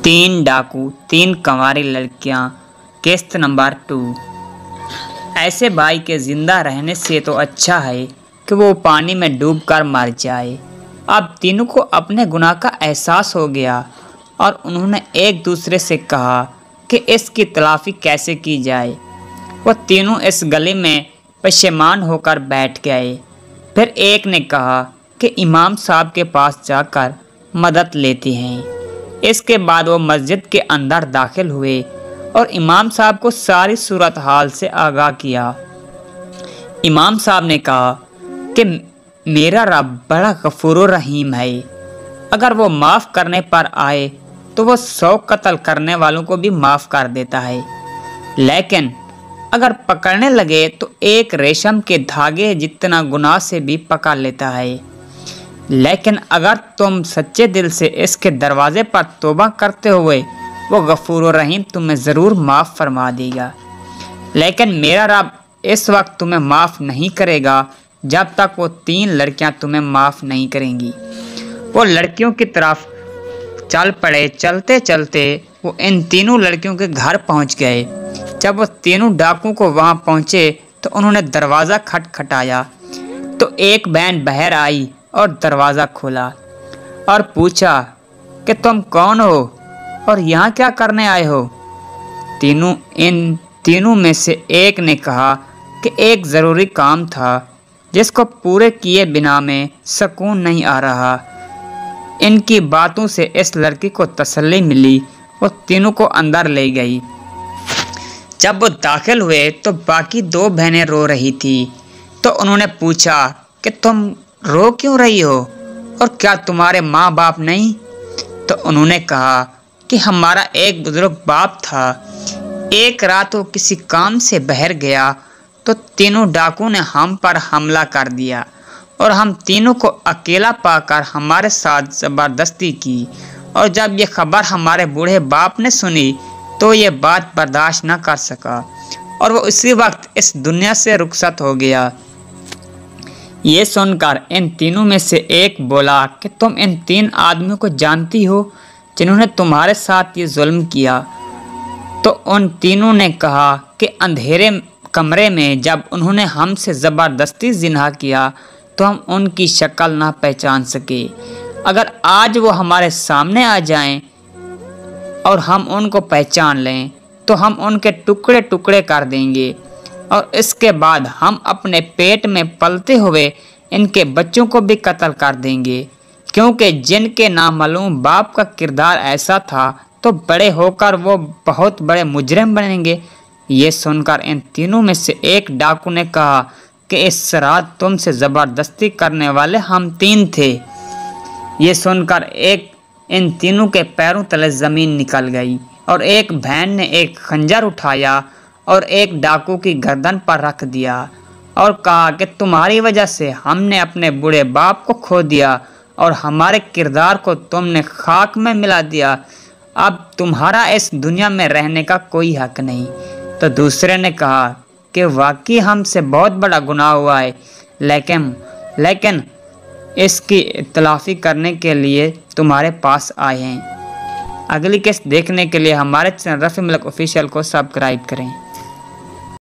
तीन डाकू तीन कंवारी लड़कियां किस्त नंबर 2। ऐसे भाई के जिंदा रहने से तो अच्छा है कि वो पानी में डूबकर मर जाए। अब तीनों को अपने गुनाह का एहसास हो गया और उन्होंने एक दूसरे से कहा कि इसकी तलाफी कैसे की जाए। वो तीनों इस गली में पशेमान होकर बैठ गए। फिर एक ने कहा कि इमाम साहब के पास जाकर मदद लेते हैं। इसके बाद वो मस्जिद के अंदर दाखिल हुए और इमाम साहब को सारी सूरत हाल से आगाह किया। इमाम साहब ने कहा कि मेरा रब बड़ा गफूर रहीम है। अगर वो माफ़ करने पर आए तो वो 100 कत्ल करने वालों को भी माफ़ कर देता है, लेकिन अगर पकड़ने लगे तो एक रेशम के धागे जितना गुनाह से भी पकड़ लेता है। लेकिन अगर तुम सच्चे दिल से इसके दरवाजे पर तौबा करते हुए वो गफूर रहीम तुम्हें ज़रूर माफ़ फरमा देगा। लेकिन मेरा रब इस वक्त तुम्हें माफ़ नहीं करेगा जब तक वो 3 लड़कियां तुम्हें माफ़ नहीं करेंगी। वो लड़कियों की तरफ चल पड़े। चलते चलते वो इन तीनों लड़कियों के घर पहुंच गए। जब वो तीनों डाकू को वहां पहुंचे तो उन्होंने दरवाज़ा खटखटाया तो एक बहन बाहर आई और दरवाज़ा खोला और पूछा कि तुम कौन हो और यहाँ क्या करने आए हो। इन तीनों में से एक ने कहा कि एक ज़रूरी काम था जिसको पूरे किए बिना में सुकून नहीं आ रहा। इनकी बातों से इस लड़की को तसल्ली मिली। वो तीनों को अंदर ले गई। जब वो दाखिल हुए तो बाकी 2 बहनें रो रही थी तो उन्होंने पूछा कि तुम रो क्यों रही हो और क्या तुम्हारे माँ बाप नहीं। तो उन्होंने कहा कि हमारा एक बुजुर्ग बाप था। एक रात वो किसी काम से बाहर गया तो तीनों डाकू ने हम पर हमला कर दिया और हम तीनों को अकेला पाकर हमारे साथ ज़बरदस्ती की। और जब ये खबर हमारे बूढ़े बाप ने सुनी तो ये बात बर्दाश्त न कर सका और वो उसी वक्त इस दुनिया से रुखसत हो गया। ये सुनकर इन तीनों में से एक बोला कि तुम इन 3 आदमियों को जानती हो जिन्होंने तुम्हारे साथ ये जुल्म किया। तो उन तीनों ने कहा कि अंधेरे कमरे में जब उन्होंने हमसे ज़बरदस्ती जिना किया तो हम उनकी शक्ल ना पहचान सके। अगर आज वो हमारे सामने आ जाएं और हम उनको पहचान लें तो हम उनके टुकड़े टुकड़े कर देंगे और इसके बाद हम अपने पेट में पलते हुए इनके बच्चों को भी कत्ल कर देंगे, क्योंकि जिनके नामालूम बाप का किरदार ऐसा था तो बड़े होकर वो बहुत बड़े मुजरिम बनेंगे। ये सुनकर इन तीनों में से एक डाकू ने कहा कि इस रात तुमसे ज़बरदस्ती करने वाले हम 3 थे। ये सुनकर इन तीनों के पैरों तले ज़मीन निकल गई और एक बहन ने एक खंजर उठाया और एक डाकू की गर्दन पर रख दिया और कहा कि तुम्हारी वजह से हमने अपने बूढ़े बाप को खो दिया और हमारे किरदार को तुमने खाक में मिला दिया। अब तुम्हारा इस दुनिया में रहने का कोई हक नहीं। तो दूसरे ने कहा कि वाकई हमसे बहुत बड़ा गुनाह हुआ है, लेकिन इसकी तलाफी करने के लिए तुम्हारे पास आए हैं। अगली किस्त देखने के लिए हमारे चैनल रफ़ी मलिक ऑफिशियल को सब्सक्राइब करें।